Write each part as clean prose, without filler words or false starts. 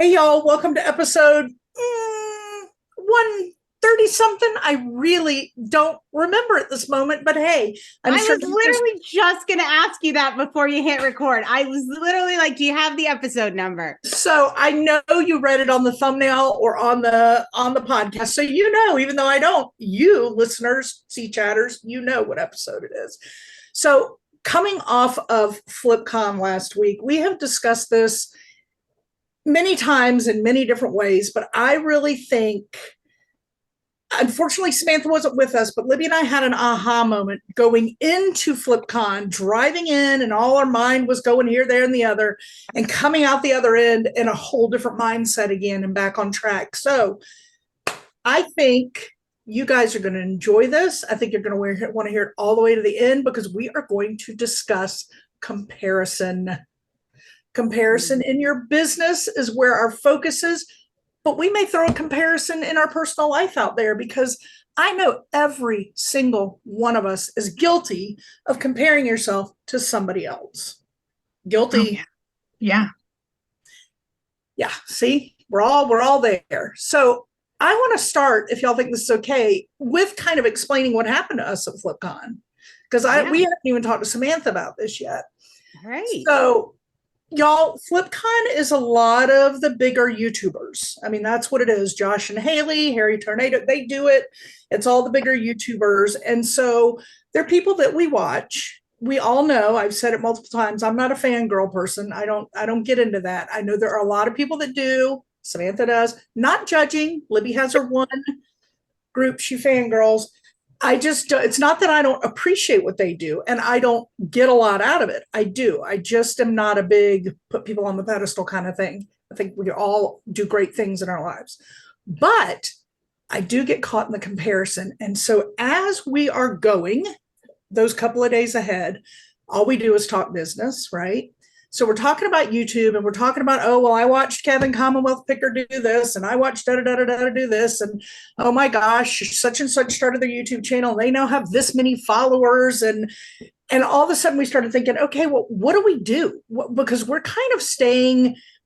Hey, y'all, welcome to episode 130 something. I really don't remember at this moment, but hey, I'm I sure was you guys. literally just going to ask you that before you hit record. I was literally like, do you have the episode number? So I know you read it on the thumbnail or on the podcast. So you know, even though I don't, you listeners, sea chatters, you know what episode it is. So coming off of FlipCon last week, we have discussed this many times in many different ways, but I really think, unfortunately, Samantha wasn't with us, but Libby and I had an aha moment going into FlipCon, driving in, and all our mind was going here, there, and the other, and coming out the other end in a whole different mindset again and back on track. So I think you guys are going to enjoy this. I think you're going to want to hear it all the way to the end because we are going to discuss comparison. Comparison in your business is where our focus is, but we may throw a comparison in our personal life out there because I know every single one of us is guilty of comparing yourself to somebody else. Guilty. Oh, yeah. Yeah. See, we're all there. So I want to start, if y'all think this is okay, with kind of explaining what happened to us at FlipCon. Because we haven't even talked to Samantha about this yet. All right. So y'all, FlipCon is a lot of the bigger YouTubers. I mean, that's what it is. Josh and Haley, Harry Tornado, they do it. It's all the bigger YouTubers. And so they're people that we watch. We all know, I've said it multiple times, I'm not a fangirl person. I don't get into that. I know there are a lot of people that do. Samantha does. Not judging. Libby has her one group she fangirls. It's not that I don't appreciate what they do and I don't get a lot out of it. I do. I just am not a big put people on the pedestal kind of thing. I think we all do great things in our lives, but I do get caught in the comparison. And so as we are going those couple of days ahead, all we do is talk business, right? So we're talking about YouTube and we're talking about, oh, well, I watched Kevin Commonwealth Picker do this and I watched da-da-da-da-da do this. And oh my gosh, such and such started their YouTube channel. They now have this many followers. And all of a sudden we started thinking, okay, well, what do we do? Because we're kind of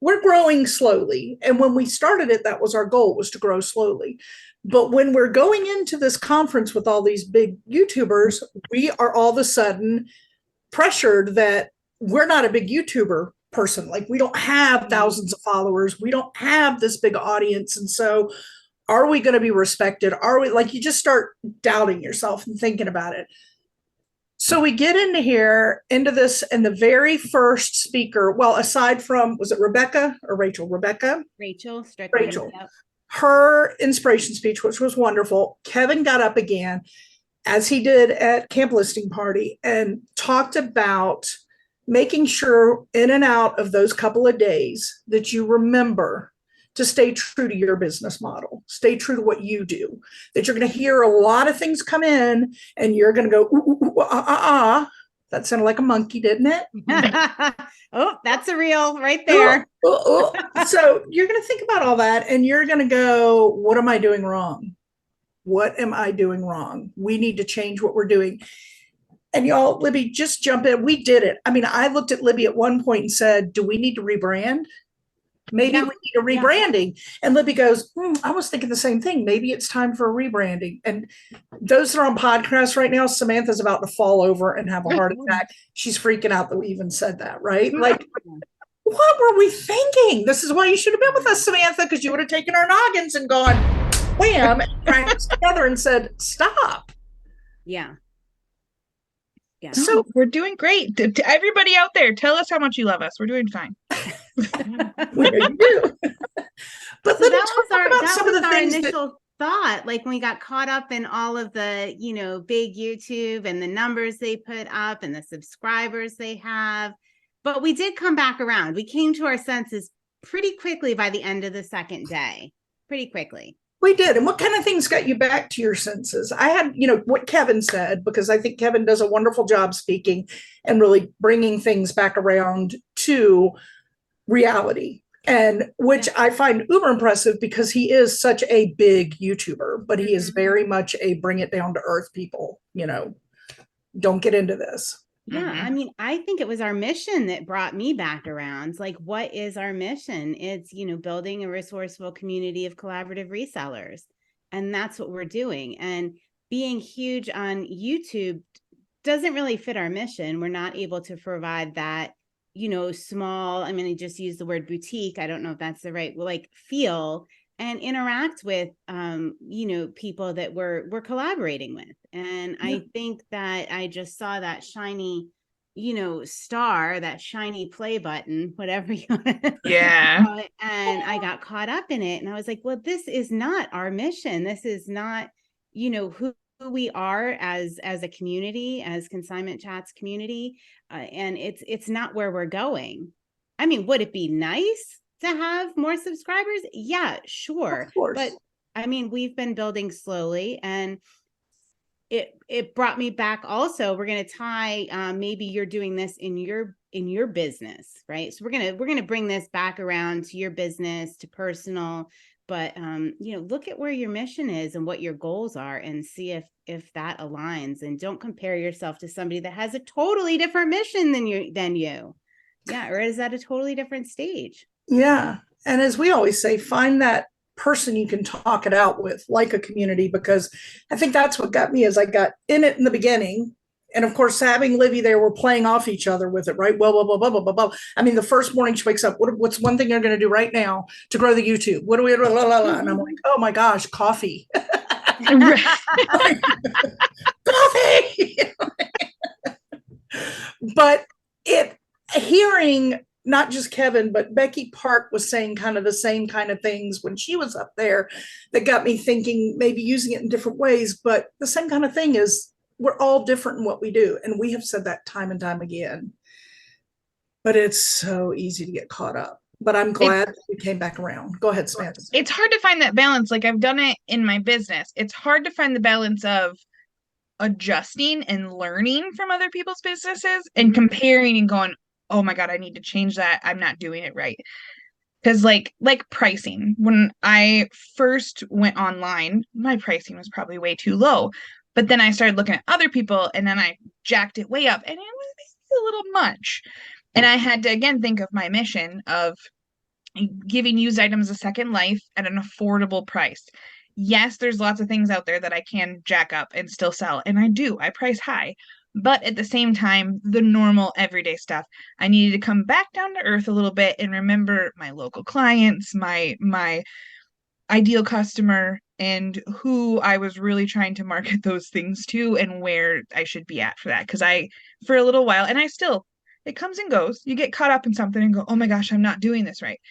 we're growing slowly. And when we started it, that was our goal, was to grow slowly. But when we're going into this conference with all these big YouTubers, we are all of a sudden pressured that we're not a big YouTuber person. Like, we don't have thousands of followers. We don't have this big audience. And so are we going to be respected? Are we, like, you just start doubting yourself and thinking about it. So we get into this, and the very first speaker, well, aside from, was it Rebecca or Rachel? Rachel. Yep. Her inspiration speech, which was wonderful. Kevin got up again, as he did at Camp Listing Party, and talked about making sure in and out of those couple of days that you remember to stay true to your business model, stay true to what you do, that you're going to hear a lot of things come in and you're going to go, ooh, ooh, That sounded like a monkey, didn't it? Oh, that's a reel right there. So you're going to think about all that and you're going to go, what am I doing wrong? What am I doing wrong? We need to change what we're doing. And y'all, Libby, just jump in. We did it. I mean, I looked at Libby at one point and said, do we need to rebrand? Maybe we need a rebranding. And Libby goes, I was thinking the same thing. Maybe it's time for a rebranding. And those that are on podcasts right now, Samantha's about to fall over and have a heart attack. She's freaking out that we even said that, right? Like, what were we thinking? This is why you should have been with us, Samantha, because you would have taken our noggins and gone, wham, and cranked us together and said, stop. Yeah. Yeah. So we're doing great. To everybody out there, tell us how much you love us. We're doing fine. We do. But so that was our initial thought. Like, when we got caught up in all of the, big YouTube and the numbers they put up and the subscribers they have. But we did come back around. We came to our senses pretty quickly by the end of the second day. Pretty quickly. We did. And what kind of things got you back to your senses? I had, what Kevin said, because I think Kevin does a wonderful job speaking and really bringing things back around to reality, and which I find uber impressive because he is such a big YouTuber, but he is very much a bring it down to earth people, don't get into this. Yeah, I mean, I think it was our mission that brought me back around. Like, what is our mission? It's, building a resourceful community of collaborative resellers. And that's what we're doing. And being huge on YouTube doesn't really fit our mission. We're not able to provide that, small, I mean, I just use the word boutique. I don't know if that's the right, like, feel and interact with people that we're collaborating with. And I think that I just saw that shiny star, that shiny play button, whatever you want to call it, and I got caught up in it. And I was like, well, this is not our mission. This is not who we are as a community, as Consignment Chats community, and it's not where we're going. I mean, would it be nice to have more subscribers? Yeah, sure. But I mean, we've been building slowly, and it brought me back. Also, we're going to tie, maybe you're doing this in your business, right? So we're going to bring this back around to your business, to personal, but look at where your mission is and what your goals are, and see if that aligns. And don't compare yourself to somebody that has a totally different mission than you. Yeah, or is at a totally different stage. Yeah. And as we always say, find that person you can talk it out with, like a community, because I think that's what got me, as I got in it in the beginning. And of course, having Livy there, we're playing off each other with it, right? Well. I mean, the first morning she wakes up, what's one thing you're going to do right now to grow the YouTube? What do we, blah, blah, blah. And I'm like, oh my gosh, coffee. Coffee. But hearing not just Kevin, but Becky Park was saying kind of the same kind of things when she was up there, that got me thinking, maybe using it in different ways. But the same kind of thing is, we're all different in what we do. And we have said that time and time again. But it's so easy to get caught up. But I'm glad we came back around. Go ahead, Samantha. It's hard to find that balance. Like, I've done it in my business. It's hard to find the balance of adjusting and learning from other people's businesses and comparing and going, oh my God, I need to change that. I'm not doing it right. Because like pricing, when I first went online, my pricing was probably way too low. But then I started looking at other people, and then I jacked it way up, and it was a little much. And I had to, again, think of my mission of giving used items a second life at an affordable price. Yes, there's lots of things out there that I can jack up and still sell. And I do. I price high. But at the same time, the normal everyday stuff, I needed to come back down to earth a little bit and remember my local clients, my ideal customer, and who I was really trying to market those things to and where I should be at for that. Because for a little while, and it comes and goes. You get caught up in something and go, oh my gosh, I'm not doing this right.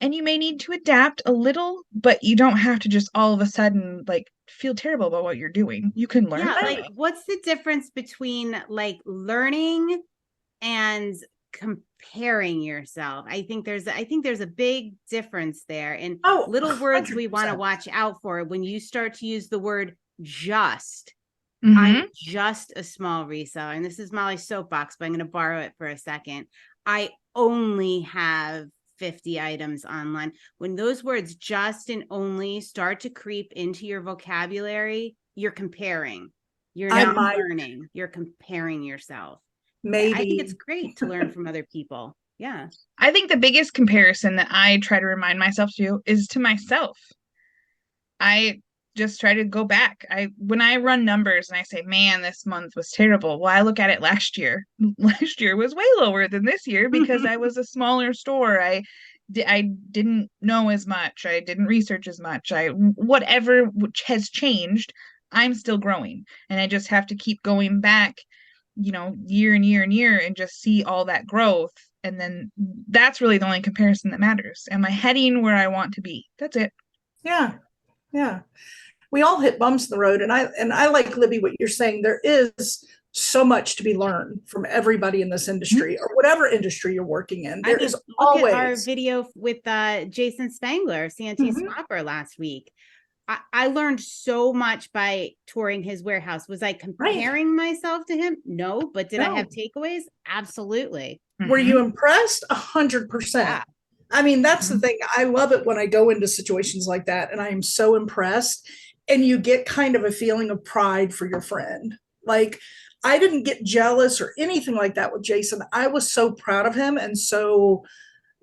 And you may need to adapt a little, but you don't have to just all of a sudden like feel terrible about what you're doing. You can learn. Yeah, like, what's the difference between like learning and comparing yourself? I think there's a big difference there. And little words 100%. We want to watch out for when you start to use the word just. I'm just a small reseller. And this is Molly's soapbox, but I'm going to borrow it for a second. I only have 50 items online. When those words just and only start to creep into your vocabulary, you're comparing. You're not learning. You're comparing yourself. Maybe. I think it's great to learn from other people. Yeah. I think the biggest comparison that I try to remind myself to do is to myself. I just try to go back. When I run numbers and I say, man, this month was terrible. Well, I look at it last year. Last year was way lower than this year because I was a smaller store. I didn't know as much. I didn't research as much. Whatever which has changed, I'm still growing. And I just have to keep going back, year and year and year, and just see all that growth. And then that's really the only comparison that matters. Am I heading where I want to be? That's it. Yeah. Yeah. We all hit bumps in the road. And I like, Libby, what you're saying. There is so much to be learned from everybody in this industry or whatever industry you're working in. There is always. Look at our video with Jason Spangler, CNT Swapper last week. I learned so much by touring his warehouse. Was I comparing myself to him? No, but did I have takeaways? Absolutely. Were you impressed? 100%. Yeah. I mean, that's the thing. I love it when I go into situations like that and I am so impressed, and you get kind of a feeling of pride for your friend. Like, I didn't get jealous or anything like that with Jason. I was so proud of him and so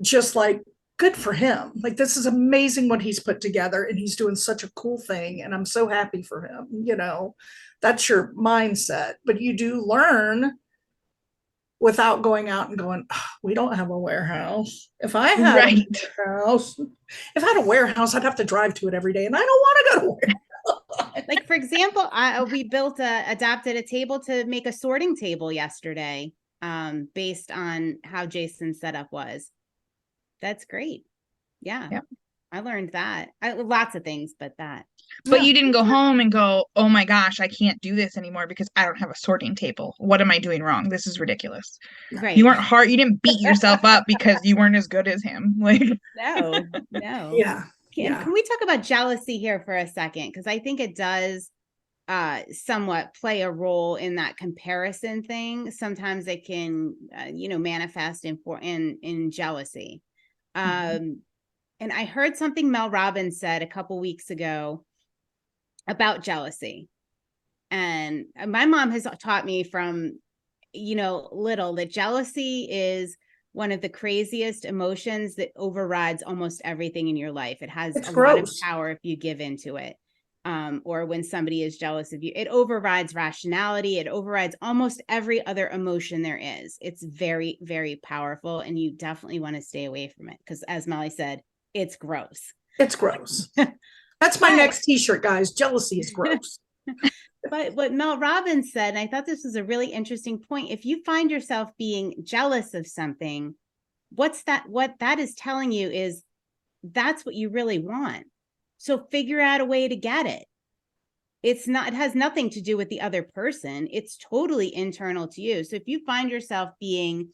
just like good for him. Like this is amazing what he's put together and he's doing such a cool thing and I'm so happy for him. That's your mindset, but you do learn without going out and going, oh, we don't have a warehouse. If I had Right. a warehouse, if I had a warehouse, I'd have to drive to it every day and I don't want to go to warehouse. Like, for example, we adapted a table to make a sorting table yesterday, based on how Jason's setup was. That's great. Yeah. Yep. I learned that. Lots of things, but that. But you didn't go home and go, oh my gosh, I can't do this anymore because I don't have a sorting table. What am I doing wrong? This is ridiculous. Right. You weren't hard. You didn't beat yourself up because you weren't as good as him. Like, no. Yeah. Can we talk about jealousy here for a second? Because I think it does somewhat play a role in that comparison thing. Sometimes it can, manifest in jealousy. And I heard something Mel Robbins said a couple weeks ago about jealousy. And my mom has taught me from, little, that jealousy is one of the craziest emotions that overrides almost everything in your life. It has a lot of power if you give into it. Or when somebody is jealous of you, it overrides rationality. It overrides almost every other emotion there is. It's very, very powerful. And you definitely want to stay away from it. Because as Molly said, it's gross. It's gross. That's my next t-shirt, guys. Jealousy is gross. But what Mel Robbins said, and I thought this was a really interesting point, if you find yourself being jealous of something, what that is telling you is that's what you really want. So figure out a way to get it. It has nothing to do with the other person. It's totally internal to you. So if you find yourself being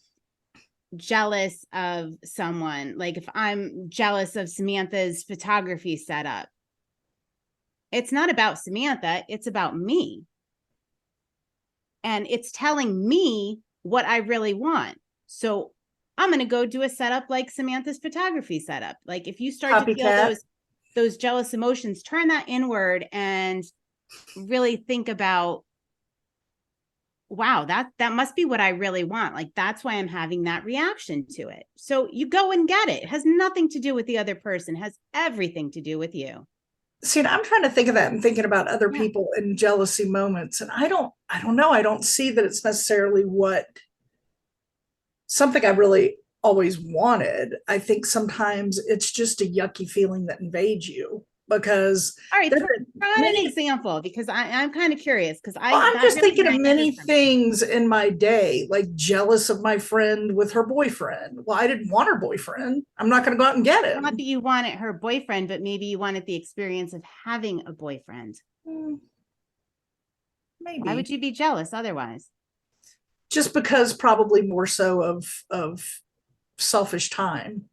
jealous of someone, like if I'm jealous of Samantha's photography setup, it's not about Samantha, it's about me. And it's telling me what I really want. So I'm going to go do a setup like Samantha's photography setup. Like if you start to feel those jealous emotions, turn that inward and really think about, wow, that must be what I really want. Like, that's why I'm having that reaction to it. So you go and get it. It has nothing to do with the other person. It has everything to do with you. See, I'm trying to think of that and thinking about other people in jealousy moments. And I don't know. I don't see that it's necessarily something I really always wanted. I think sometimes it's just a yucky feeling that invades you because. All right, throw out an example because I'm kind of curious because I'm just thinking of many things in my day, like jealous of my friend with her boyfriend. Well, I didn't want her boyfriend. I'm not going to go out and get it. Not that you wanted her boyfriend, but maybe you wanted the experience of having a boyfriend. Maybe. Why would you be jealous otherwise? Just because probably more so of selfish time,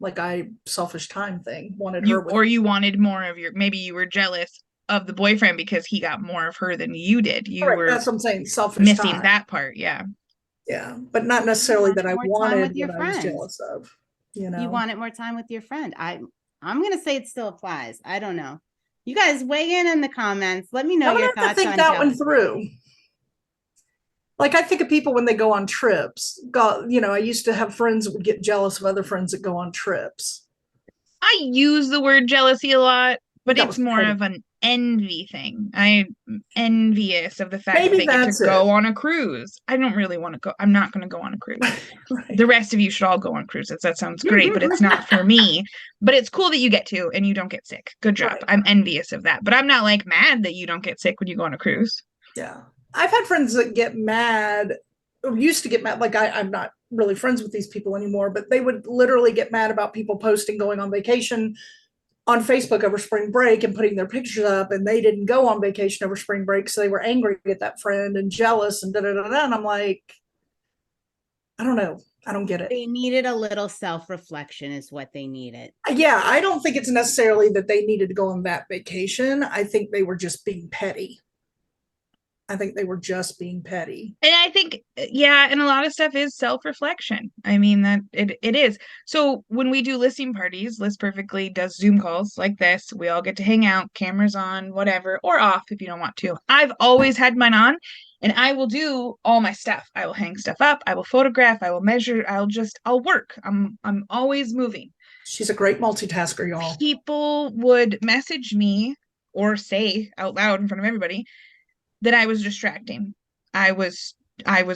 selfish time thing. Or you wanted more of maybe you were jealous of the boyfriend because he got more of her than you did. That's what I'm saying. Selfish missing time. That part. Yeah, but not necessarily that I wanted what I was jealous of. You wanted more time with your friend. I'm gonna say it still applies. I don't know. You guys weigh in the comments. Let me know your thoughts. I think that one through. Like I think of people when they go on trips. I used to have friends that would get jealous of other friends that go on trips. I use the word jealousy a lot, but it's more of an envy thing. I'm envious of the fact that they get to go on a cruise. I don't really want to go. I'm not going to go on a cruise. Right. The rest of you should all go on cruises. That sounds great, but it's not for me. But it's cool that you get to and you don't get sick. Good job. Right. I'm envious of that. But I'm not like mad that you don't get sick when you go on a cruise. Yeah. I've had friends that get mad, or used to get mad. Like I'm not really friends with these people anymore, but they would literally get mad about people posting going on vacation on Facebook over spring break and putting their pictures up, and they didn't go on vacation over spring break, so they were angry at that friend and jealous and da-da-da-da. And I'm like, I don't know. I don't get it. They needed a little self-reflection is what they needed. Yeah, I don't think it's necessarily that they needed to go on that vacation. I think they were just being petty. And I think, and a lot of stuff is self-reflection. I mean, that it is. So when we do listing parties, ListPerfectly does Zoom calls like this. We all get to hang out, cameras on, whatever, or off if you don't want to. I've always had mine on. And I will do all my stuff. I will hang stuff up. I will photograph. I will measure. I'll work. I'm always moving. She's a great multitasker, y'all. People would message me or say out loud in front of everybody that I was distracting. I was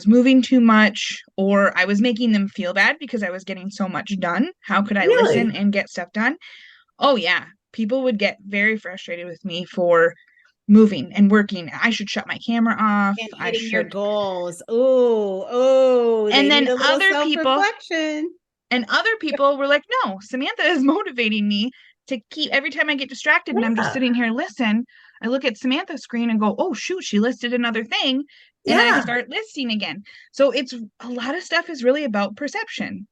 moving too much, or I was making them feel bad because I was getting so much done. How could I listen and get stuff done? Oh yeah. People would get very frustrated with me for moving and working. I should shut my camera off. And I hitting your should. goals. Oh, And they then need a little other people self-reflection. and other people were like, no, Samantha is motivating me to keep every time I get distracted and I'm just sitting here listen. I look at Samantha's screen and go, oh shoot, she listed another thing. And I start listing again. So it's a lot of stuff is really about perception.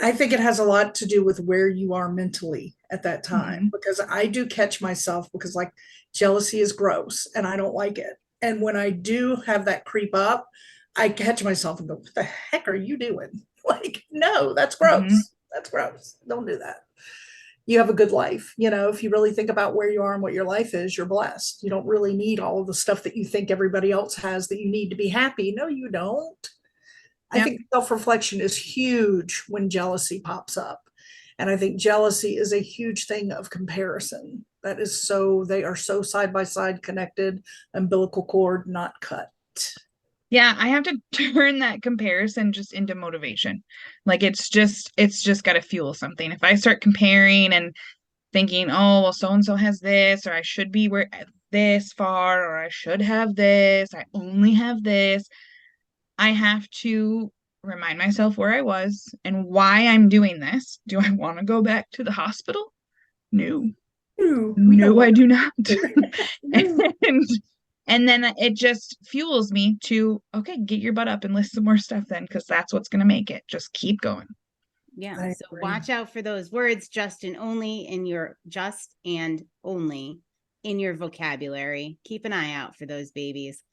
I think it has a lot to do with where you are mentally at that time, because I do catch myself, because like jealousy is gross and I don't like it. And when I do have that creep up, I catch myself and go, what the heck are you doing? Like, no, that's gross. That's gross. Don't do that. You have a good life. You know, if you really think about where you are and what your life is, you're blessed. You don't really need all of the stuff that you think everybody else has that you need to be happy. No, you don't. I think self-reflection is huge when jealousy pops up. And I think jealousy is a huge thing of comparison. That is so, they are so side by side connected, umbilical cord not cut. Yeah, I have to turn that comparison just into motivation. Like it's just got to fuel something. If I start comparing and thinking, oh, well, so-and-so has this, or I should be where this far, or I should have this, I only have this, I have to remind myself where I was and why I'm doing this. Do I want to go back to the hospital? No. No, I do not. And then it just fuels me to, okay, get your butt up and list some more stuff then, because that's what's going to make it. Just keep going. Yeah. So watch out for those words, just and only in your only in your vocabulary. Keep an eye out for those babies.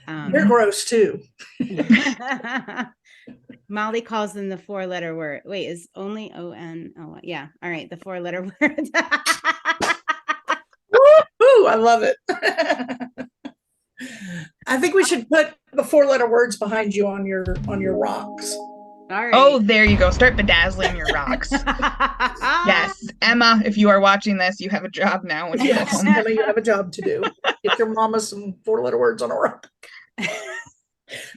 They're gross too. Molly calls them the 4-letter word. Wait, is only O-N-O? Yeah. All right. The 4-letter word. Woo, I love it. I think we should put the 4-letter words behind you on your rocks. All right. Oh, there you go. Start bedazzling your rocks. Yes. Emma, if you are watching this, you have a job now when you go home. Emma, you have a job to do. Get your mama some 4-letter words on a rock.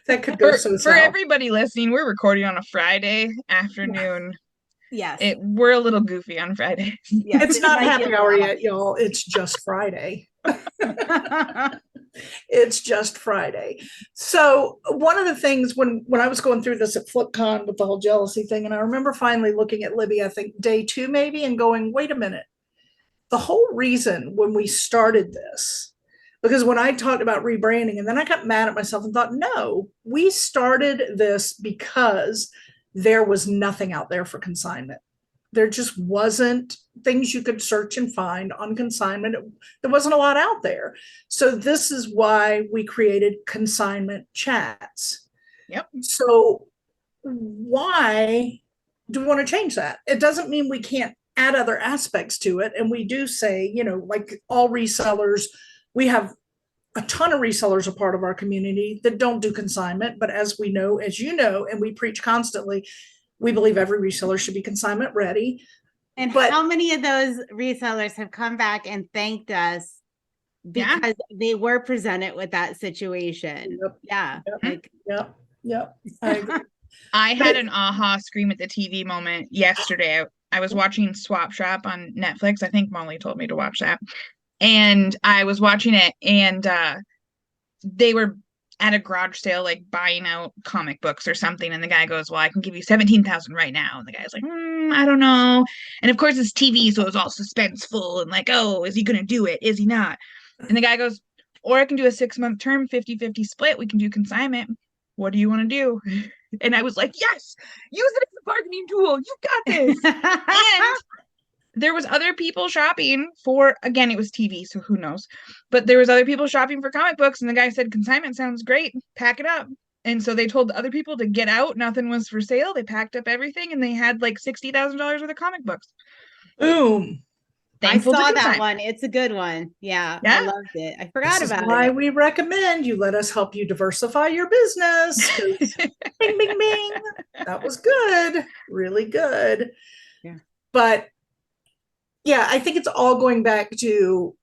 That could go for everybody listening, we're recording on a Friday afternoon. Yes. We're a little goofy on Fridays. Yes, it's not happy hour yet, y'all. It's just Friday. It's just Friday. So one of the things when I was going through this at FlipCon with the whole jealousy thing, and I remember finally looking at Libby, I think day 2 maybe, and going, wait a minute. The whole reason when we started this, because when I talked about rebranding, and then I got mad at myself and thought, no, we started this because there was nothing out there for consignment. There just wasn't things you could search and find on consignment. There wasn't a lot out there. So this is why we created Consignment Chats. Yep. So why do we want to change that? It doesn't mean we can't add other aspects to it. And we do say, you know, like all resellers, we have a ton of resellers a part of our community that don't do consignment. But as we know, as you know, and we preach constantly, we believe every reseller should be consignment ready. And how many of those resellers have come back and thanked us because they were presented with that situation? Yep. Yeah. Yep. I agree. I had an aha scream at the TV moment yesterday. I was watching Swap Shop on Netflix. I think Molly told me to watch that. And I was watching it, and they were at a garage sale, like buying out comic books or something. And the guy goes, well, I can give you 17,000 right now. And the guy's like, I don't know. And of course it's TV. So it was all suspenseful and like, oh, is he going to do it? Is he not? And the guy goes, or I can do a 6-month term, 50-50 split. We can do consignment. What do you want to do? And I was like, yes, use it as a bargaining tool. You got this. And there was other people shopping for, again, it was TV, so who knows, but there was other people shopping for comic books, and the guy said, consignment sounds great, pack it up. And so they told the other people to get out. Nothing was for sale. They packed up everything, and they had like $60,000 worth of comic books. Boom. thankful I saw to that consign. one. It's a good one. Yeah, Yeah. I loved it. I forgot This is about why it. we recommend you let us help you diversify your business. Bing, bing, bing. That was good. Really good. Yeah. But yeah, I think it's all going back to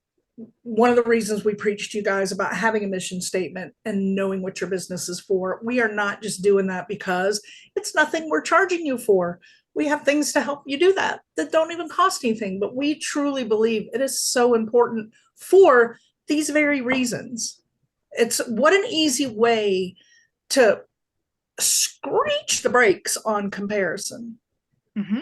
one of the reasons we preach to you guys about having a mission statement and knowing what your business is for. We are not just doing that because it's nothing we're charging you for. We have things to help you do that don't even cost anything, but we truly believe it is so important for these very reasons. It's what an easy way to screech the brakes on comparison. Mm-hmm.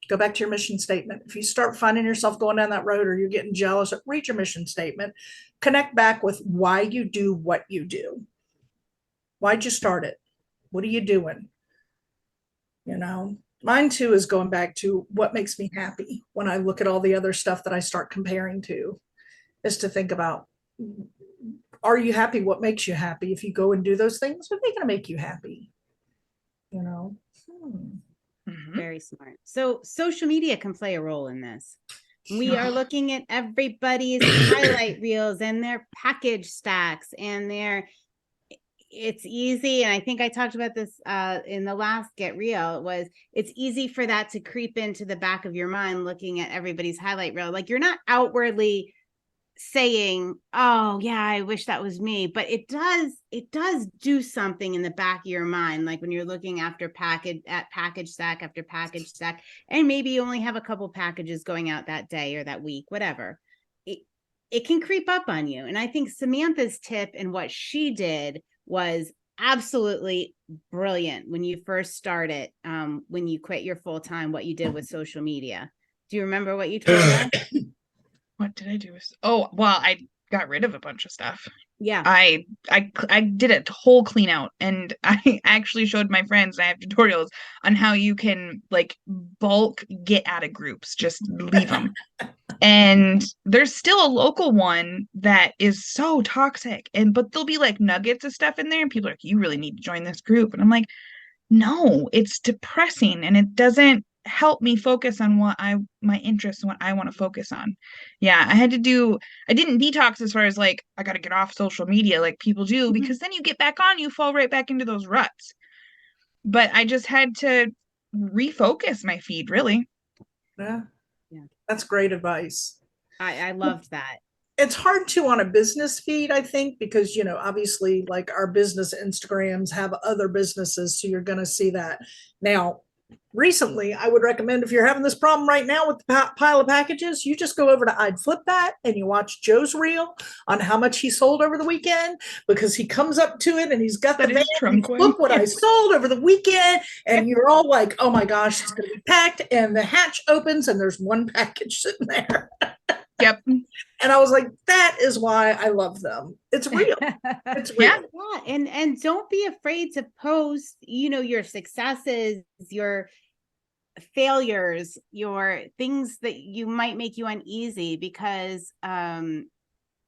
Go back to your mission statement. If you start finding yourself going down that road or you're getting jealous, read your mission statement. Connect back with why you do what you do. Why'd you start it? What are you doing? You know, mine too is going back to what makes me happy when I look at all the other stuff that I start comparing to, is to think about, are you happy? What makes you happy? If you go and do those things, what are they going to make you happy? You know? Mm-hmm. Very smart. So social media can play a role in this. We are looking at everybody's highlight reels and their package stacks and it's easy. And I think I talked about this in the last Get Real, it's easy for that to creep into the back of your mind, looking at everybody's highlight reel. Like, you're not outwardly saying, oh yeah, I wish that was me, but it does do something in the back of your mind. Like when you're looking after package stack after package stack, and maybe you only have a couple packages going out that day or that week, whatever, it can creep up on you. And I think Samantha's tip and what she did was absolutely brilliant when you first started, when you quit your full-time, what you did with social media. Do you remember what you told her? What did I do? Oh, well, I got rid of a bunch of stuff. Yeah. I did a whole clean out, and I actually showed my friends, and I have tutorials on how you can like bulk get out of groups, just leave them. And there's still a local one that is so toxic, but there'll be like nuggets of stuff in there, and people are like, you really need to join this group. And I'm like, no, it's depressing, and it doesn't help me focus on my interests and what I want to focus on. Yeah, I didn't detox as far as like, I got to get off social media like people do, because then you get back on, you fall right back into those ruts. But I just had to refocus my feed, really. Yeah. That's great advice. I loved that. It's hard to on a business feed, I think, because, obviously like our business Instagrams have other businesses. So you're going to see that. Now, recently, I would recommend, if you're having this problem right now with the pile of packages, you just go over to I'd Flip That and you watch Joe's reel on how much he sold over the weekend, because he comes up to it and he's got the van. Trunk Look what I sold over the weekend. And you're all like, oh my gosh, it's going to be packed. And the hatch opens and there's one package sitting there. Yep. And I was like, that is why I love them. It's real. It's real. Yeah. And don't be afraid to post, your successes, your failures, your things that you might make you uneasy, because I'm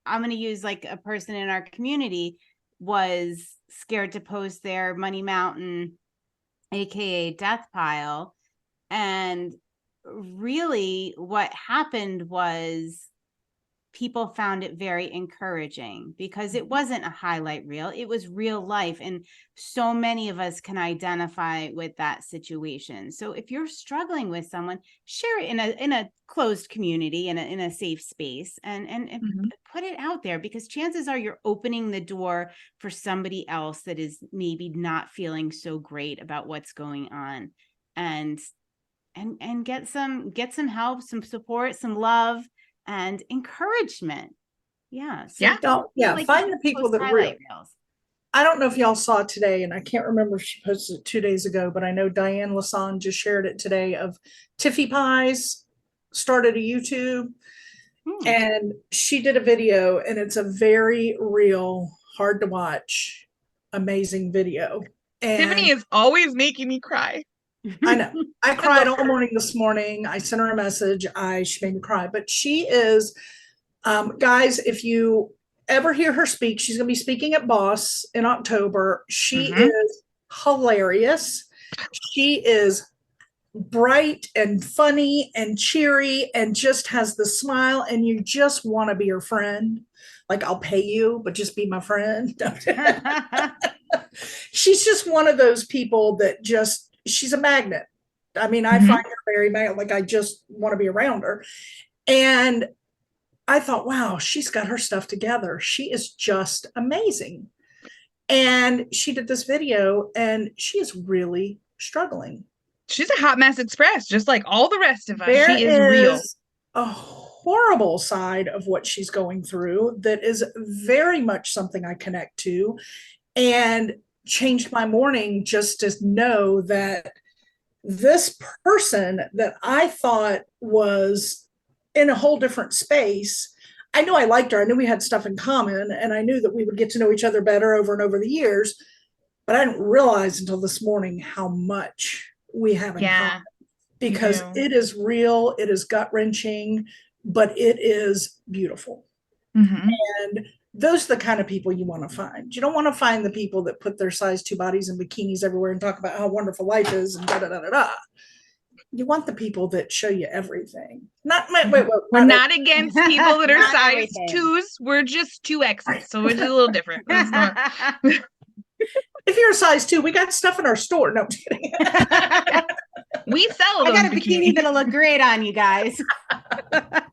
going to use like a person in our community was scared to post their Money Mountain, aka death pile. And really what happened was people found it very encouraging, because it wasn't a highlight reel, it was real life. And so many of us can identify with that situation. So if you're struggling with someone, share it in a closed community, in a safe space, and put it out there, because chances are you're opening the door for somebody else that is maybe not feeling so great about what's going on, and get some help, some support, some love, and encouragement. Yeah. So find the people that real. Reels. I don't know if y'all saw today, and I can't remember if she posted it 2 days ago, but I know Diane Lasan just shared it today, of Tiffy Pies started a YouTube and she did a video, and it's a very real, hard to watch, amazing video. And Tiffany is always making me cry. I know. I cried all morning this morning. I sent her a message. She made me cry. But she is, guys, if you ever hear her speak, she's going to be speaking at Boss in October. She is hilarious. She is bright and funny and cheery and just has the smile, and you just want to be her friend. Like, I'll pay you, but just be my friend. She's just one of those people that just, she's a magnet. I mean, I find her very magnet. Like, I just want to be around her. And I thought, wow, she's got her stuff together. She is just amazing. And she did this video and she is really struggling. She's a hot mess express, just like all the rest of us. There She is real. A horrible side of what she's going through that is very much something I connect to, and changed my morning just to know that this person that I thought was in a whole different space, I knew I liked her. I knew we had stuff in common, and I knew that we would get to know each other better over and over the years. But I didn't realize until this morning how much we have in common, because it is real, it is gut wrenching, but it is beautiful. And those are the kind of people you want to find. You don't want to find the people that put their size 2 bodies in bikinis everywhere and talk about how wonderful life is and da da da da da. You want the people that show you everything. We're not against people that are size 2s. We're just 2Xs, so it's a little different. If you're a size 2, we got stuff in our store. No, I'm kidding. We sell I got a bikini that'll look great on you guys. But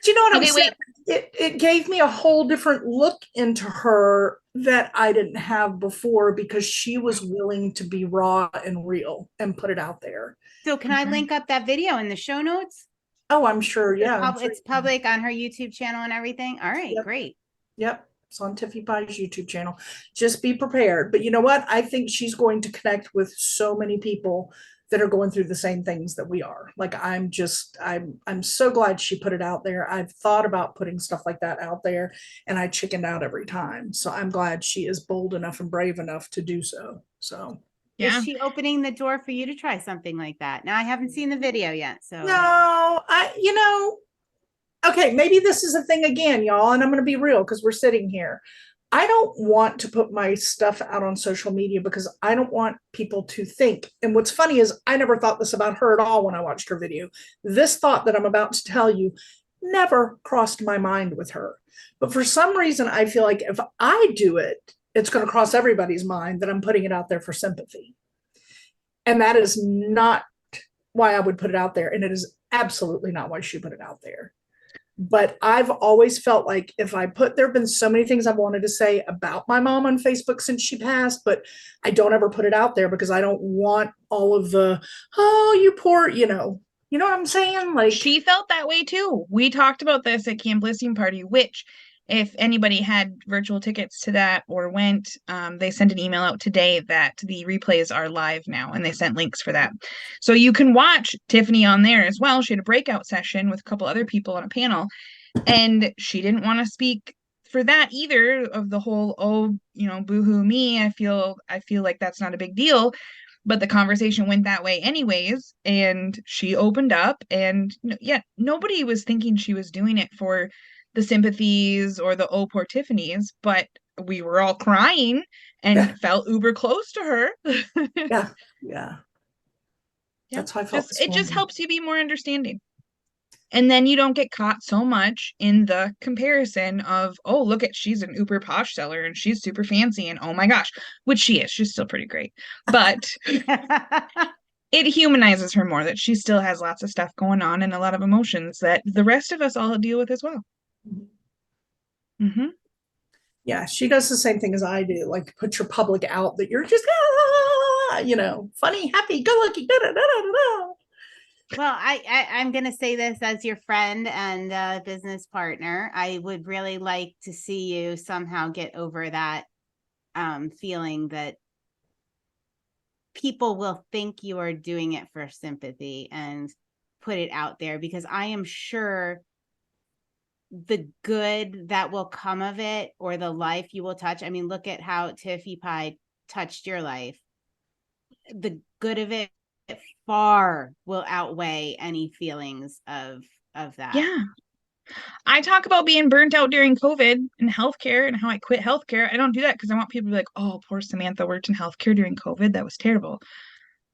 you know what I'm saying? It gave me a whole different look into her that I didn't have before, because she was willing to be raw and real and put it out there. So can I link up that video in the show notes? Oh, I'm sure. Yeah. It's public on her YouTube channel and everything. All right, great. Yep. It's on Tiffy Pie's YouTube channel. Just be prepared. But you know what? I think she's going to connect with so many people that are going through the same things that we are. Like, I'm so glad she put it out there. I've thought about putting stuff like that out there, and I chickened out every time. So I'm glad she is bold enough and brave enough to do so. So is she opening the door for you to try something like that? Now, I haven't seen the video yet. So no, okay, maybe this is a thing again, y'all, and I'm going to be real because we're sitting here. I don't want to put my stuff out on social media because I don't want people to think. And what's funny is I never thought this about her at all when I watched her video. This thought that I'm about to tell you never crossed my mind with her. But for some reason, I feel like if I do it, it's going to cross everybody's mind that I'm putting it out there for sympathy. And that is not why I would put it out there. And it is absolutely not why she put it out there. But I've always felt like if I there have been so many things I've wanted to say about my mom on Facebook since she passed, but I don't ever put it out there because I don't want all of the, oh, you poor, you know what I'm saying? Like, she felt that way too. We talked about this at Camp Listening Party, which if anybody had virtual tickets to that or went, they sent an email out today that the replays are live now, and they sent links for that. So you can watch Tiffany on there as well. She had a breakout session with a couple other people on a panel, and she didn't want to speak for that either, of the whole, boohoo me. I feel like that's not a big deal. But the conversation went that way anyways, and she opened up, and nobody was thinking she was doing it for the sympathies or the oh poor Tiffany's, but we were all crying and felt uber close to her. Yeah. That's how I felt. It just helps you be more understanding. And then you don't get caught so much in the comparison of, oh, look at, she's an uber posh seller and she's super fancy, and oh my gosh, which she is. She's still pretty great. But it humanizes her more, that she still has lots of stuff going on and a lot of emotions that the rest of us all deal with as well. Yeah, she does the same thing as I do. Like, put your public out that you're just, funny, happy, go lucky, da da da da da. Well, I'm going to say this as your friend and business partner. I would really like to see you somehow get over that feeling that people will think you are doing it for sympathy and put it out there, because I am sure the good that will come of it, or the life you will touch. I mean, look at how Tiffy Pie touched your life. The good of it far will outweigh any feelings of that. Yeah. I talk about being burnt out during COVID in healthcare and how I quit healthcare. I don't do that because I want people to be like, oh, poor Samantha worked in healthcare during COVID. That was terrible.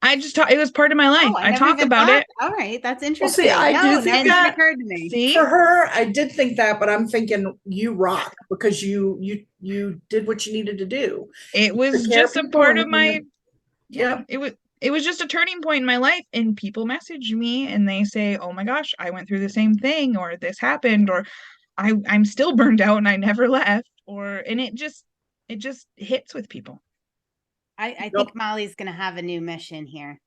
I just talk, it was part of my life. I never talk even about thought- it. All right, that's Well, interesting. see, I do think never that occurred to me. See, for her, I did think that, but I'm thinking you rock because you did what you needed to do. it was Took care just a people part and of my, yeah. it was just a turning point in my life, and people message me and they say, oh my gosh, I went through the same thing, or this happened, or I'm still burned out and I never left, and it just hits with people. I think Molly's going to have a new mission here.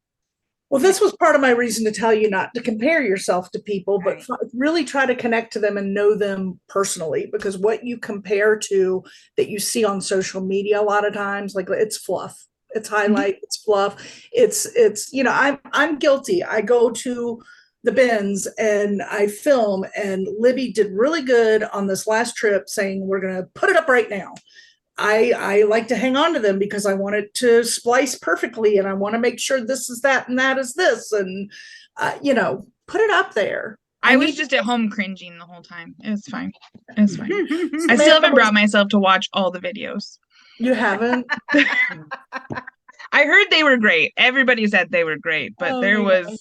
Well, this was part of my reason to tell you not to compare yourself to people, but Right. really try to connect to them and know them personally, because what you compare to that you see on social media a lot of times, like it's fluff, it's highlight, it's fluff. It's, you know, I'm guilty. I go to the bins and I film, and Libby did really good on this last trip saying, we're going to put it up right now. I like to hang on to them because I want it to splice perfectly, and I want to make sure this is that and that is this, and you know, put it up there. I was just at home cringing the whole time. It was fine. It's fine. I still haven't brought myself to watch all the videos. You haven't? I heard they were great. Everybody said they were great, but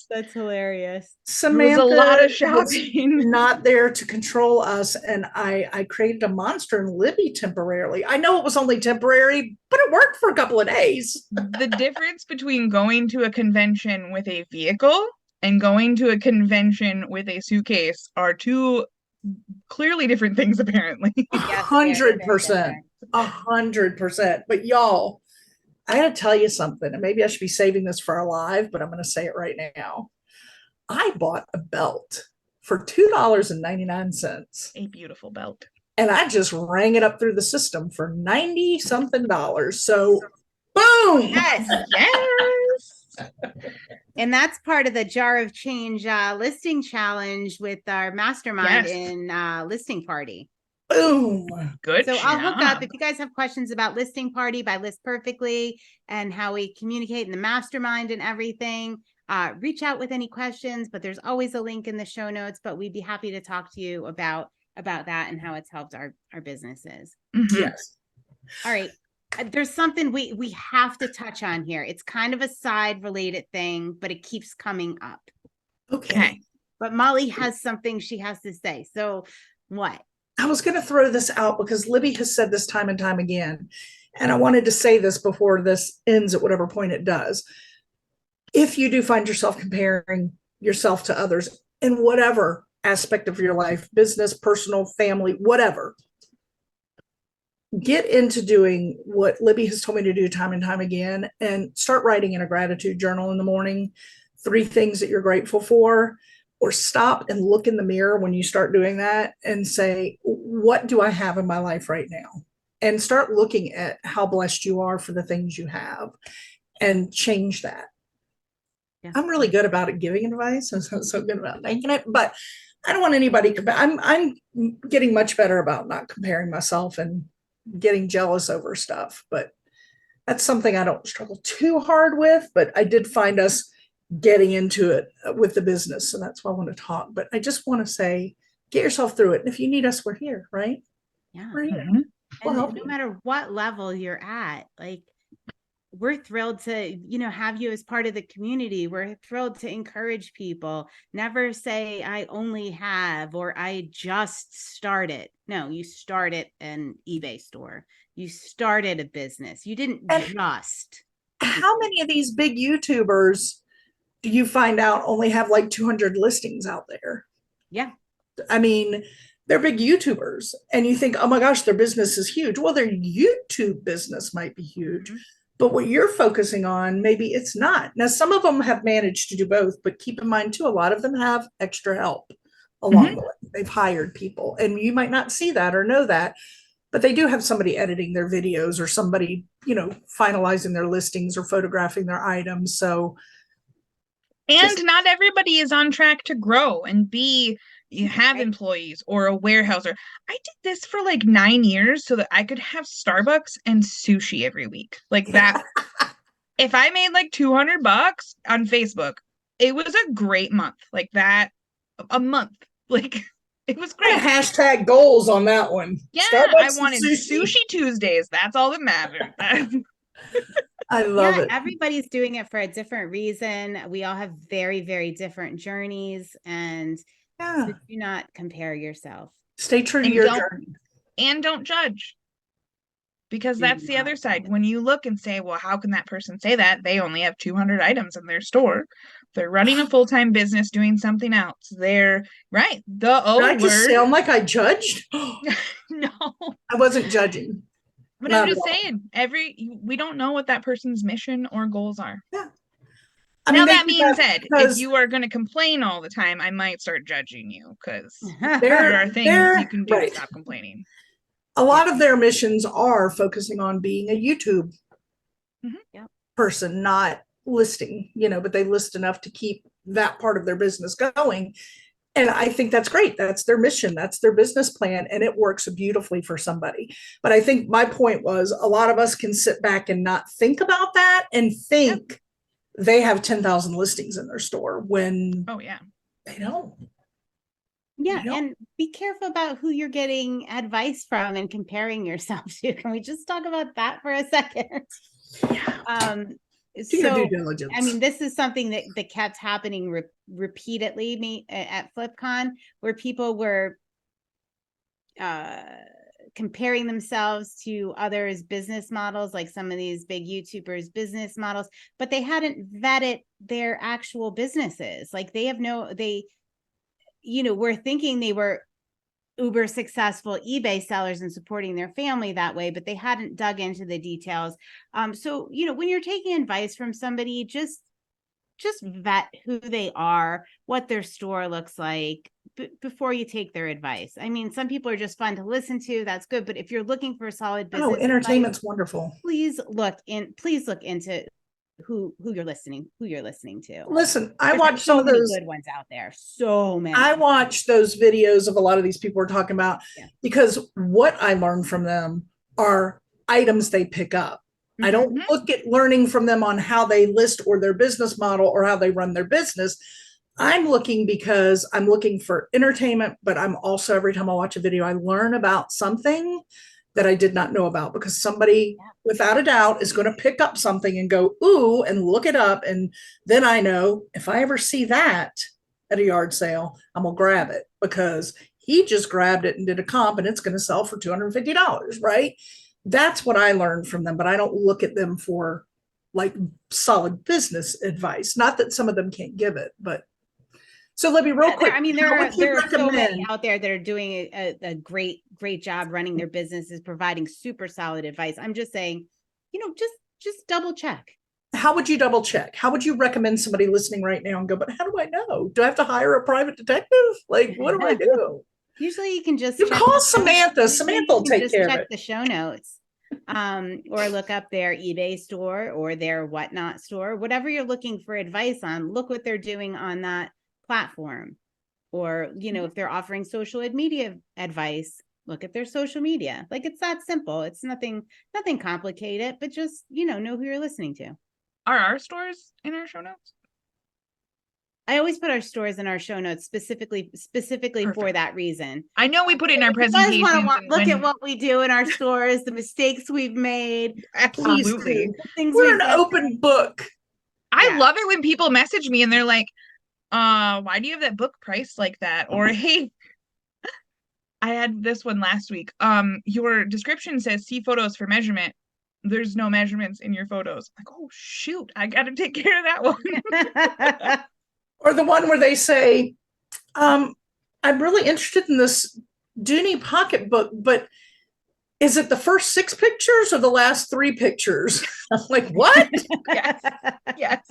that's hilarious. Samantha was a lot of shopping. Not there to control us, and I created a monster in Libby temporarily. I know it was only temporary, but it worked for a couple of days. The difference between going to a convention with a vehicle and going to a convention with a suitcase are two clearly different things, apparently. 100%. 100%. But y'all, I gotta tell you something, and maybe I should be saving this for our live, but I'm gonna say it right now. I bought a belt for $2.99. A beautiful belt. And I just rang it up through the system for 90 something dollars. So boom. Yes. Yes. And that's part of the Jar of Change listing challenge with our mastermind in Listing Party. Boom. Good. So I'll hook up if you guys have questions about Listing Party by ListPerfectly and how we communicate in the mastermind and everything. Reach out with any questions, but there's always a link in the show notes. But we'd be happy to talk to you about that and how it's helped our businesses. Mm-hmm. Yes. All right. There's something we have to touch on here. It's kind of a side related thing, but it keeps coming up. Okay. But Molly has something she has to say. So what? I was going to throw this out because Libby has said this time and time again, and I wanted to say this before this ends at whatever point it does. If you do find yourself comparing yourself to others in whatever aspect of your life, business, personal, family, whatever, get into doing what Libby has told me to do time and time again, and start writing in a gratitude journal in the morning, 3 things that you're grateful for. Or stop and look in the mirror when you start doing that and say, what do I have in my life right now? And start looking at how blessed you are for the things you have and change that. Yeah. I'm really good about it giving advice. I'm so good about making it, but I don't want anybody to, I'm getting much better about not comparing myself and getting jealous over stuff, but that's something I don't struggle too hard with, but I did find us getting into it with the business. So that's why I want to talk. But I just want to say, get yourself through it. And if you need us, we're here, right? Yeah. We're here. Mm-hmm. We'll help you. No matter what level you're at, like we're thrilled to, have you as part of the community. We're thrilled to encourage people. Never say I only have, or I just started. No, you started an eBay store. You started a business. You didn't just. How many of these big YouTubers do you find out only have like 200 listings out there? Yeah. I mean, they're big YouTubers and you think, oh my gosh, their business is huge. Well, their YouTube business might be huge, mm-hmm. but what you're focusing on, maybe it's not. Now, some of them have managed to do both, but keep in mind too, a lot of them have extra help along mm-hmm. the way. They've hired people and you might not see that or know that, but they do have somebody editing their videos or somebody, finalizing their listings or photographing their items. So, and not everybody is on track to grow and you have employees or a warehouser. I did this for like 9 years so that I could have Starbucks and sushi every week. Like that. If I made like $200 on Facebook, it was a great month. Like that, a month. Like it was great. Hashtag goals on that one. Yeah, Starbucks I wanted sushi Tuesdays. That's all that mattered. I love it. Everybody's doing it for a different reason. We all have very, very different journeys, and so do not compare yourself. Stay true to your journey. And don't judge. Because that's the other side. When you look and say, well, how can that person say that? They only have 200 items in their store. They're running a full-time business doing something else. They're right. The O Did I just sound like I judged? No. I wasn't judging. But I'm just saying, we don't know what that person's mission or goals are. Yeah. Now, that being said, if you are going to complain all the time, I might start judging you, because there are things you can do to stop complaining. A lot of their missions are focusing on being a YouTube person, not listing, but they list enough to keep that part of their business going. And I think that's great. That's their mission. That's their business plan. And it works beautifully for somebody. But I think my point was, a lot of us can sit back and not think about that and think they have 10,000 listings in their store when they don't. Yeah, and be careful about who you're getting advice from and comparing yourself to. Can we just talk about that for a second? Yeah. Do your due diligence. I mean, this is something that kept happening repeatedly at FlipCon, where people were comparing themselves to others' business models, like some of these big YouTubers' business models, but they hadn't vetted their actual businesses. Like we're thinking they were uber successful eBay sellers and supporting their family that way, but they hadn't dug into the details. So, when you're taking advice from somebody, just vet who they are, what their store looks like before you take their advice. I mean, some people are just fun to listen to. That's good. But if you're looking for a solid business, entertainment's wonderful. Please look into who you're listening to. Listen, I watch some of those good ones out there. So many. I watch those videos of a lot of these people we're talking about because what I learn from them are items they pick up. I don't look at learning from them on how they list or their business model or how they run their business. I'm looking because I'm looking for entertainment, but I'm also, every time I watch a video, I learn about something that I did not know about, because somebody without a doubt is going to pick up something and go, ooh, and look it up. And then I know if I ever see that at a yard sale, I'm going to grab it because he just grabbed it and did a comp and it's going to sell for $250, right? That's what I learned from them, but I don't look at them for like solid business advice. Not that some of them can't give it, but so let me real quick. I mean, there are so many out there that are doing a great job running their businesses, providing super solid advice. I'm just saying, just double check. How would you double check? How would you recommend somebody listening right now and go, but how do I know? Do I have to hire a private detective? Like, what do I do? Usually you can just call Samantha. Samantha will take care of it. Check the show notes. Or look up their eBay store or their whatnot store, whatever you're looking for advice on. Look what they're doing on that platform. Or, if they're offering social media advice, look at their social media. Like, it's that simple. It's nothing complicated, but just, know who you're listening to. Are our stores in our show notes? I always put our stores in our show notes specifically Perfect. For that reason. I know we put it in our presentation. You guys want to look at what we do in our stores, the mistakes we've made. Absolutely. We're an open book. I love it when people message me and they're like, why do you have that book priced like that? Or, hey, I had this one last week. Your description says see photos for measurement. There's no measurements in your photos. I'm like, oh shoot, I got to take care of that one. Or the one where they say, I'm really interested in this Dooney pocketbook, but is it the first 6 pictures or the last 3 pictures? I'm like, what? Yes.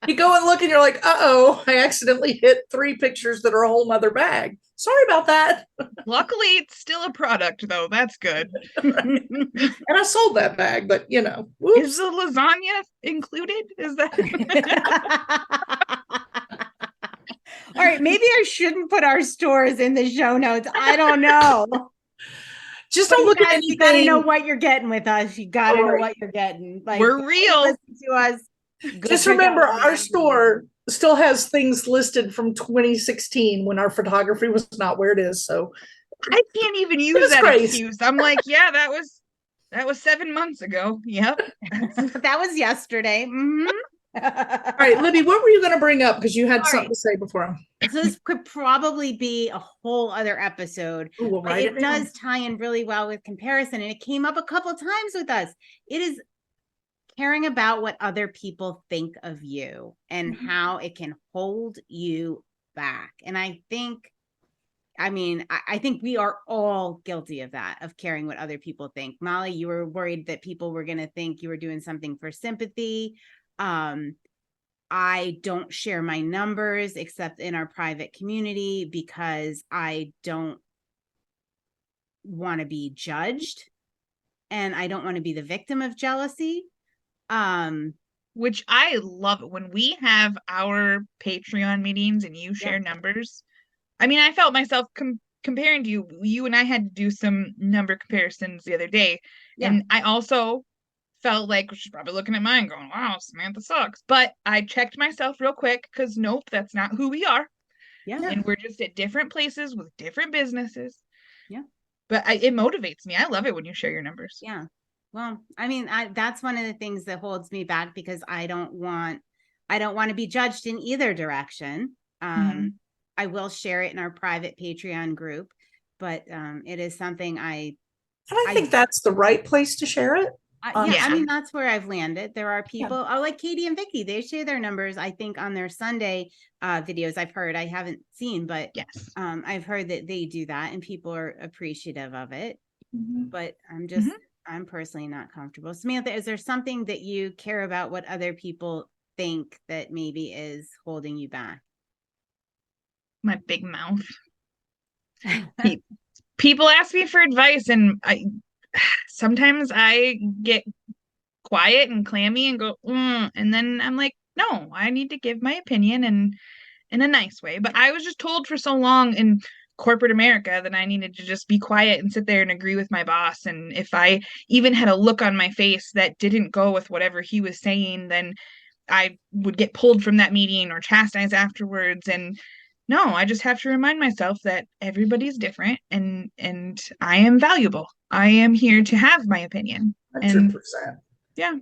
You go and look and you're like, uh-oh, I accidentally hit 3 pictures that are a whole nother bag. Sorry about that. Luckily, it's still a product, though. That's good. Right. And I sold that bag, but, whoops. Is the lasagna included? Is that... All right, maybe I shouldn't put our stores in the show notes. I don't know. Just don't look at anything. You gotta know what you're getting with us. You gotta know what you're getting. Like, we're real. Listen to us. Just remember, our store still has things listed from 2016 when our photography was not where it is. So I can't even use that excuse. I'm like, yeah, that was That was 7 months ago. Yep. That was yesterday. Mm-hmm. All right, Libby, what were you going to bring up? Because you had All something right. to say before. So this could probably be a whole other episode. Ooh, we'll but write it it down. does tie in really well with comparison, and it came up a couple times with us. It is caring about what other people think of you and how it can hold you back. And I think we are all guilty of that, of caring what other people think. Molly, you were worried that people were going to think you were doing something for sympathy. I don't share my numbers except in our private community because I don't want to be judged and I don't want to be the victim of jealousy. Which I love it when we have our Patreon meetings and you share numbers. I mean, I felt myself comparing to you. You and I had to do some number comparisons the other day. Yeah. And I also felt like she's probably looking at mine going, wow, Samantha sucks. But I checked myself real quick because nope, that's not who we are. Yeah. And we're just at different places with different businesses. Yeah. But it motivates me. I love it when you share your numbers. Yeah. Well, I mean, that's one of the things that holds me back because I don't want to be judged in either direction. I will share it in our private Patreon group, but it is something I think that's the right place to share it. I mean, that's where I've landed. There are people, like Katie and Vicky, they share their numbers, I think, on their Sunday videos. I've heard, I haven't seen, but yes, I've heard that they do that and people are appreciative of it. But I'm personally not comfortable. Samantha, is there something that you care about what other people think that maybe is holding you back? My big mouth. People ask me for advice and sometimes I get quiet and clammy and go, and then I'm like, no, I need to give my opinion and in a nice way. But I was just told for so long in corporate America that I needed to just be quiet and sit there and agree with my boss. And if I even had a look on my face that didn't go with whatever he was saying, then I would get pulled from that meeting or chastised afterwards. And no, I just have to remind myself that everybody's different and I am valuable. I am here to have my opinion. 100%. Yeah.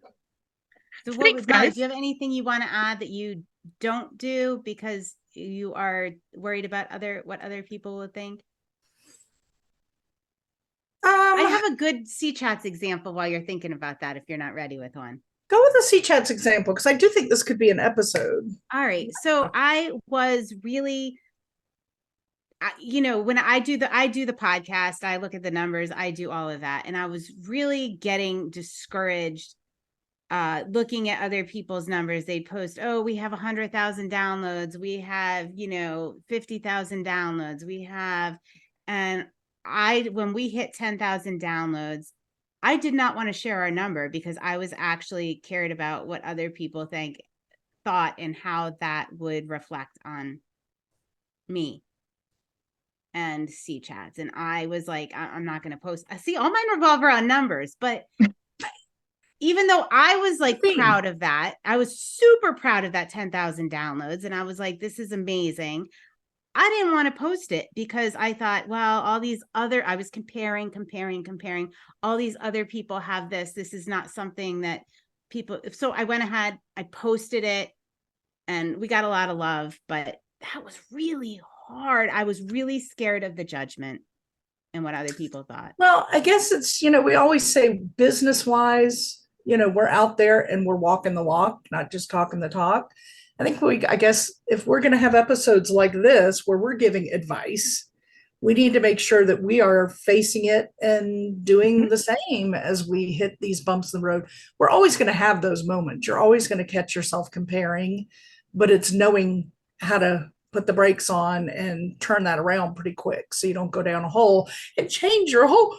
So Thanks, guys. Do you have anything you want to add that you don't do because you are worried about what other people will think? I have a good C-Chats example while you're thinking about that if you're not ready with one. Go with the C-Chats example because I do think this could be an episode. All right. So I was really, when I do the podcast, I look at the numbers, I do all of that. And I was really getting discouraged looking at other people's numbers. They'd post, oh, we have 100,000 downloads. We have, 50,000 downloads. We have, and when we hit 10,000 downloads, I did not want to share our number because I was actually cared about what other people thought and how that would reflect on me and C-Chats. And I was like, I'm not going to post. I see all mine revolve around numbers, but even though I was like proud of that, I was super proud of that 10,000 downloads. And I was like, this is amazing. I didn't want to post it because I thought, well, I was comparing. All these other people have this. This is not something that people, so I went ahead, I posted it and we got a lot of love, but that was really hard. I was really scared of the judgment and what other people thought. Well, I guess it's, we always say business wise, we're out there and we're walking the walk, not just talking the talk. I guess if we're going to have episodes like this where we're giving advice, we need to make sure that we are facing it and doing the same as we hit these bumps in the road. We're always going to have those moments. You're always going to catch yourself comparing, but it's knowing how to put the brakes on and turn that around pretty quick so you don't go down a hole and change your whole.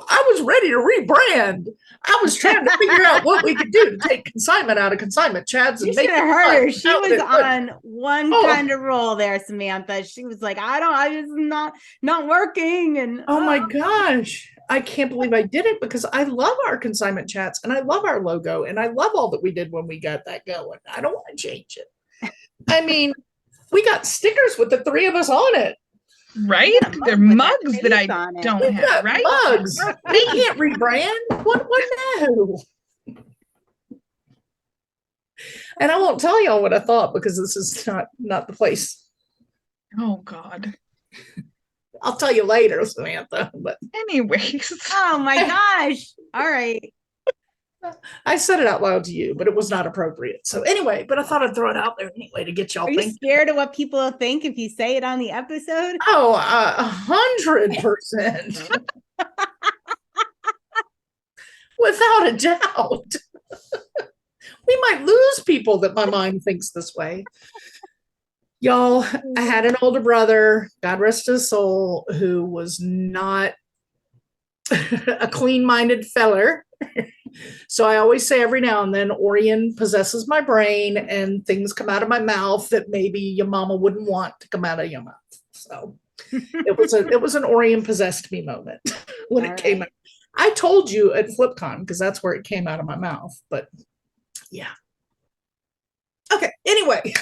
I was ready to rebrand. I was trying to figure out what we could do to take consignment out of Consignment Chats. You should have heard her. She was on one kind of roll there, Samantha. She was like, I just not working. And oh my gosh, I can't believe I did it because I love our Consignment Chats and I love our logo and I love all that we did when we got that going. I don't want to change it. I mean, we got stickers with the three of us on it. Right? Yeah, They're mug with that mugs that face I on it. don't We've have, got right? mugs. We can't rebrand. What no? And I won't tell y'all what I thought because this is not the place. Oh God. I'll tell you later, Samantha. But Anyways. Oh my gosh. All right. I said it out loud to you, but it was not appropriate. So anyway, but I thought I'd throw it out there anyway to get y'all Are you thinking. scared of what people will think if you say it on the episode? Oh, 100%. Without a doubt. We might lose people that my mind thinks this way. Y'all, I had an older brother, God rest his soul, who was not a clean-minded feller. So I always say every now and then Orion possesses my brain and things come out of my mouth that maybe your mama wouldn't want to come out of your mouth. So it was an Orion possessed me moment when it came out. I told you at FlipCon because that's where it came out of my mouth. But yeah. Okay. Anyway,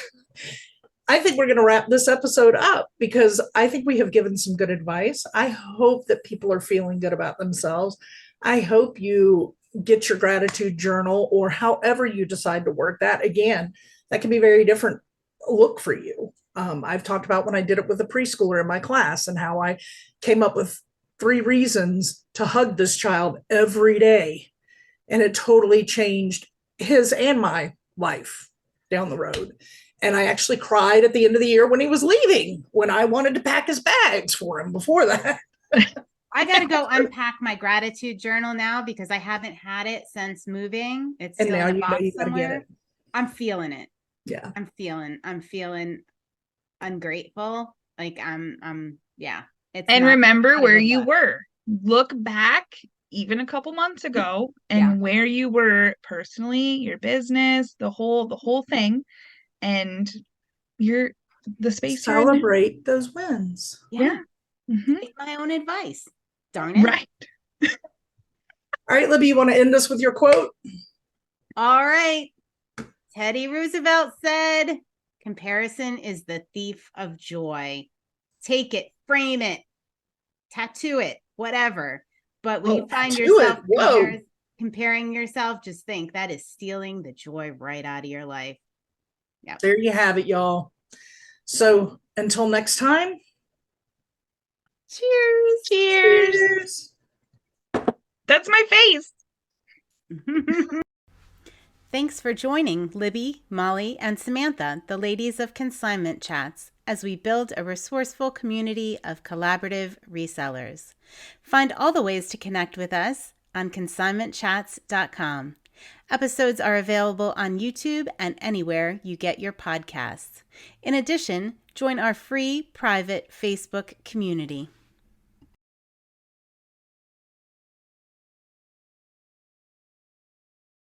I think we're going to wrap this episode up because I think we have given some good advice. I hope that people are feeling good about themselves. I hope you get your gratitude journal or however you decide to work that. Again, that can be very different look for you. I've talked about when I did it with a preschooler in my class and how I came up with 3 reasons to hug this child every day. And it totally changed his and my life down the road. And I actually cried at the end of the year when he was leaving, when I wanted to pack his bags for him before that. I got to go unpack my gratitude journal now because I haven't had it since moving. It's still in a box somewhere. I'm feeling it. Yeah. I'm feeling ungrateful. Like yeah. And remember where you were. Look back even a couple months ago and where you were personally, your business, the whole thing. And the space celebrate those wins. Yeah. Mm-hmm. Take my own advice. Darn it. Right. All right, Libby, you want to end us with your quote? All right. Teddy Roosevelt said, comparison is the thief of joy. Take it, frame it, tattoo it, whatever. But when you find yourself comparing yourself, just think that is stealing the joy right out of your life. Yep. There you have it, y'all. So until next time. Cheers. Cheers. That's my face. Thanks for joining Libby, Molly, and Samantha, the ladies of Consignment Chats, as we build a resourceful community of collaborative resellers. Find all the ways to connect with us on consignmentchats.com. Episodes are available on YouTube and anywhere you get your podcasts. In addition, join our free private Facebook community.